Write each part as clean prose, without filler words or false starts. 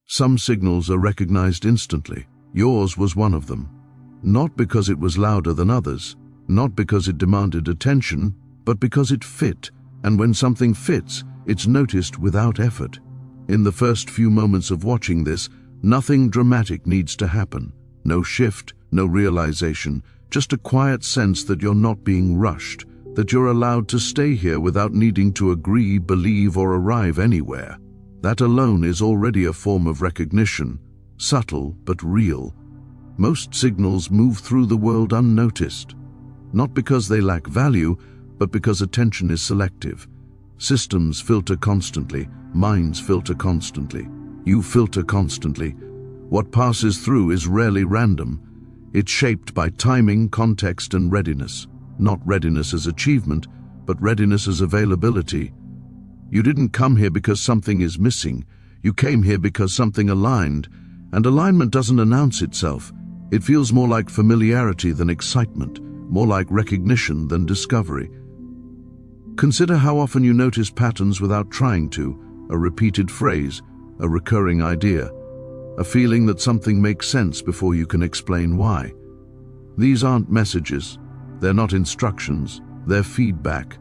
Some signals are recognized instantly. Yours was one of them. Not because it was louder than others, not because it demanded attention, but because it fit, and when something fits, it's noticed without effort. In the first few moments of watching this, nothing dramatic needs to happen. No shift, no realization, just a quiet sense that you're not being rushed, that you're allowed to stay here without needing to agree, believe, or arrive anywhere. That alone is already a form of recognition, subtle but real. Most signals move through the world unnoticed, not because they lack value, but because attention is selective. Systems filter constantly, minds filter constantly, you filter constantly. What passes through is rarely random. It's shaped by timing, context, and readiness. Not readiness as achievement, but readiness as availability. You didn't come here because something is missing. You came here because something aligned, and alignment doesn't announce itself. It feels more like familiarity than excitement, more like recognition than discovery. Consider how often you notice patterns without trying to, a repeated phrase, a recurring idea, a feeling that something makes sense before you can explain why. These aren't messages, they're not instructions, they're feedback.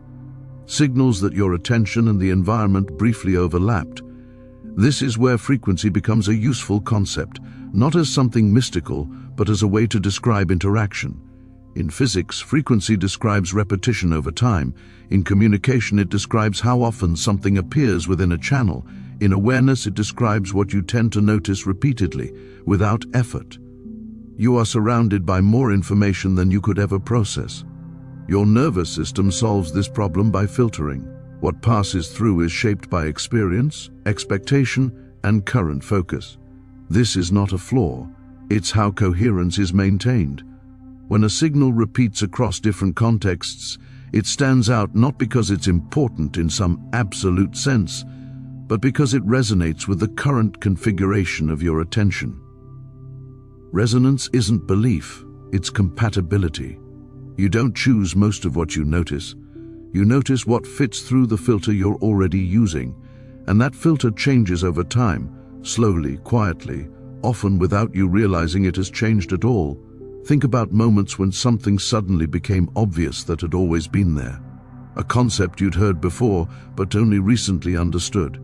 Signals that your attention and the environment briefly overlapped. This is where frequency becomes a useful concept, not as something mystical, but as a way to describe interaction. In physics, frequency describes repetition over time. In communication, it describes how often something appears within a channel. In awareness, it describes what you tend to notice repeatedly, without effort. You are surrounded by more information than you could ever process. Your nervous system solves this problem by filtering. What passes through is shaped by experience, expectation, and current focus. This is not a flaw, it's how coherence is maintained. When a signal repeats across different contexts, it stands out not because it's important in some absolute sense, but because it resonates with the current configuration of your attention. Resonance isn't belief, it's compatibility. You don't choose most of what you notice. You notice what fits through the filter you're already using, and that filter changes over time, slowly, quietly, often without you realizing it has changed at all. Think about moments when something suddenly became obvious that had always been there. A concept you'd heard before, but only recently understood.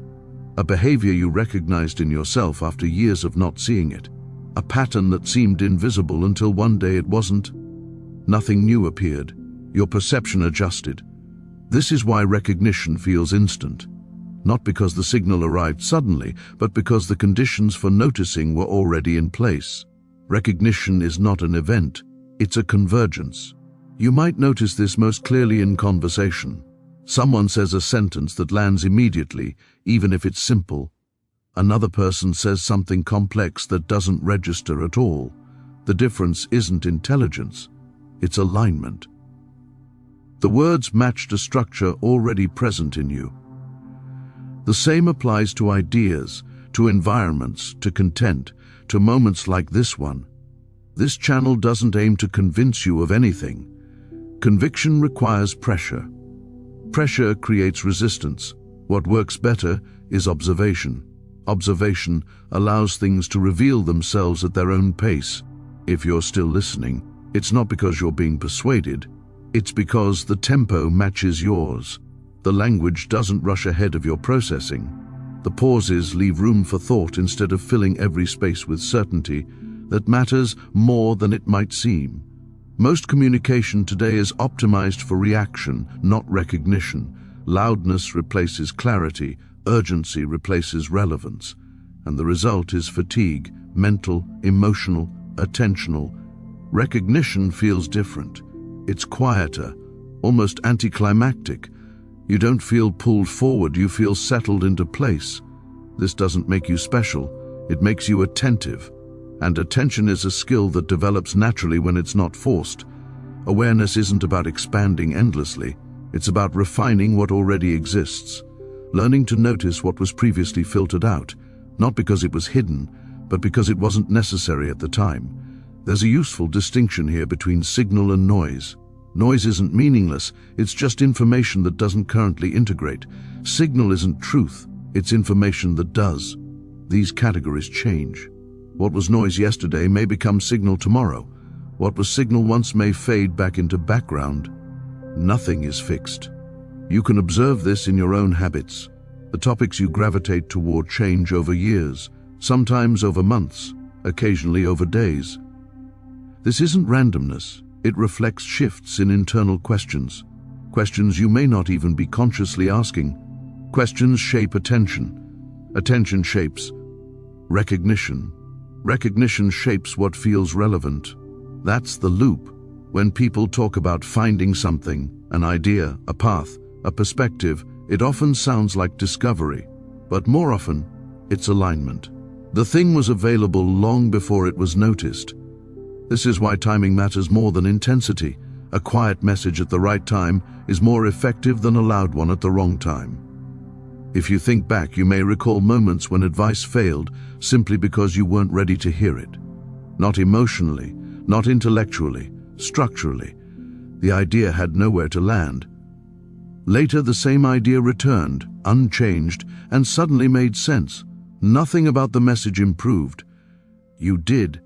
A behavior you recognized in yourself after years of not seeing it. A pattern that seemed invisible until one day it wasn't. Nothing new appeared. Your perception adjusted. This is why recognition feels instant. Not because the signal arrived suddenly, but because the conditions for noticing were already in place. Recognition is not an event, it's a convergence. You might notice this most clearly in conversation. Someone says a sentence that lands immediately, even if it's simple. Another person says something complex that doesn't register at all. The difference isn't intelligence, it's alignment. The words matched a structure already present in you. The same applies to ideas, to environments, to content, to moments like this one. This channel doesn't aim to convince you of anything. Conviction requires pressure. Pressure creates resistance. What works better is observation. Observation allows things to reveal themselves at their own pace. If you're still listening, it's not because you're being persuaded, it's because the tempo matches yours. The language doesn't rush ahead of your processing. The pauses leave room for thought instead of filling every space with certainty that matters more than it might seem. Most communication today is optimized for reaction, not recognition. Loudness replaces clarity, urgency replaces relevance, and the result is fatigue, mental, emotional, attentional. Recognition feels different. It's quieter, almost anticlimactic. You don't feel pulled forward, you feel settled into place. This doesn't make you special, it makes you attentive. And attention is a skill that develops naturally when it's not forced. Awareness isn't about expanding endlessly, it's about refining what already exists. Learning to notice what was previously filtered out, not because it was hidden, but because it wasn't necessary at the time. There's a useful distinction here between signal and noise. Noise isn't meaningless, it's just information that doesn't currently integrate. Signal isn't truth, it's information that does. these categories change. What was noise yesterday may become signal tomorrow. What was signal once may fade back into background. Nothing is fixed. You can observe this in your own habits. The topics you gravitate toward change over years, sometimes over months, occasionally over days. This isn't randomness. It reflects shifts in internal questions. Questions you may not even be consciously asking. Questions shape attention. Attention shapes recognition. Recognition shapes what feels relevant. That's the loop. When people talk about finding something, an idea, a path, a perspective, it often sounds like discovery, but more often, it's alignment. The thing was available long before it was noticed. This is why timing matters more than intensity. A quiet message at the right time is more effective than a loud one at the wrong time. If you think back, you may recall moments when advice failed simply because you weren't ready to hear it. Not emotionally, not intellectually, structurally. The idea had nowhere to land. Later, the same idea returned, unchanged, and suddenly made sense. Nothing about the message improved. You did.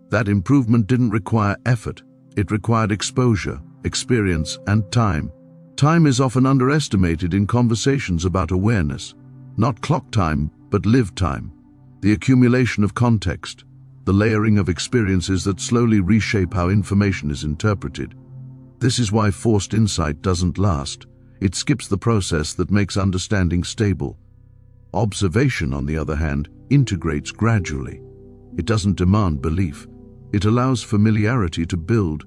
That improvement didn't require effort. It required exposure, experience, and time. Time is often underestimated in conversations about awareness. Not clock time, but lived time. The accumulation of context, the layering of experiences that slowly reshape how information is interpreted. This is why forced insight doesn't last. It skips the process that makes understanding stable. Observation, on the other hand, integrates gradually. It doesn't demand belief. It allows familiarity to build.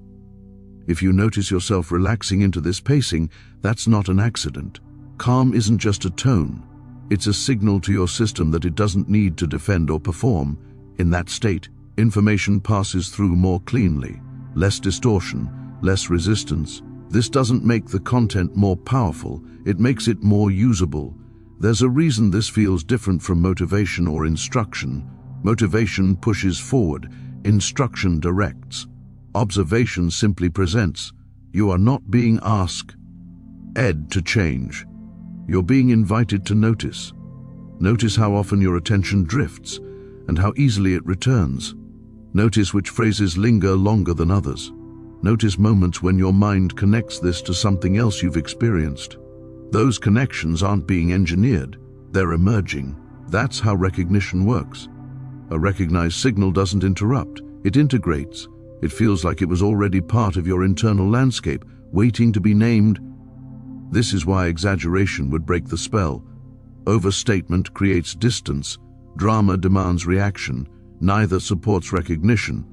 If you notice yourself relaxing into this pacing, that's not an accident. Calm isn't just a tone. It's a signal to your system that it doesn't need to defend or perform. In that state, information passes through more cleanly, less distortion, less resistance. This doesn't make the content more powerful, it makes it more usable. There's a reason this feels different from motivation or instruction. Motivation pushes forward, instruction directs. Observation simply presents. You are not being asked to change. You're being invited to notice. Notice how often your attention drifts and how easily it returns. Notice which phrases linger longer than others. Notice moments when your mind connects this to something else you've experienced. Those connections aren't being engineered, they're emerging. That's how recognition works. A recognized signal doesn't interrupt, it integrates. It feels like it was already part of your internal landscape, waiting to be named. This is why exaggeration would break the spell. Overstatement creates distance. Drama demands reaction. Neither supports recognition.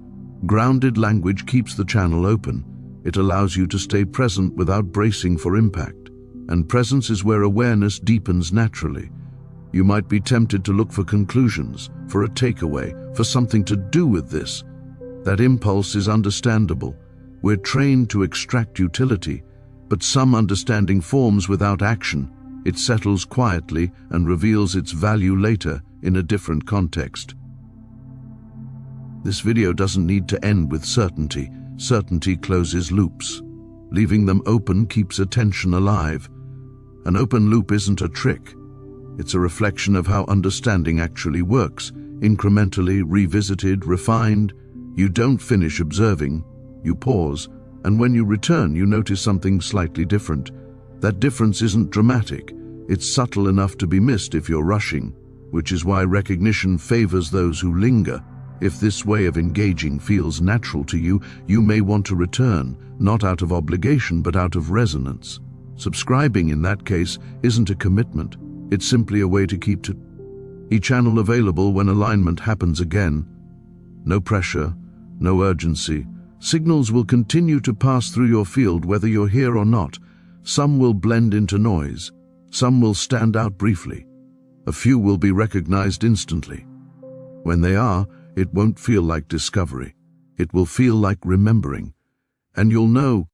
Grounded language keeps the channel open. It allows you to stay present without bracing for impact. And presence is where awareness deepens naturally. You might be tempted to look for conclusions, for a takeaway, for something to do with this. That impulse is understandable. We're trained to extract utility, but some understanding forms without action. It settles quietly and reveals its value later in a different context. This video doesn't need to end with certainty. Certainty closes loops. Leaving them open keeps attention alive. An open loop isn't a trick. It's a reflection of how understanding actually works, incrementally, revisited, refined. You don't finish observing, you pause, and when you return, you notice something slightly different. That difference isn't dramatic. It's subtle enough to be missed if you're rushing, which is why recognition favors those who linger. If this way of engaging feels natural to you, you may want to return, not out of obligation but out of resonance. Subscribing, in that case, isn't a commitment. It's simply a way to keep each channel available when alignment happens again. No pressure, no urgency. Signals will continue to pass through your field whether you're here or not. Some will blend into noise. Some will stand out briefly. A few will be recognized instantly. When they are, it won't feel like discovery. It will feel like remembering. And you'll know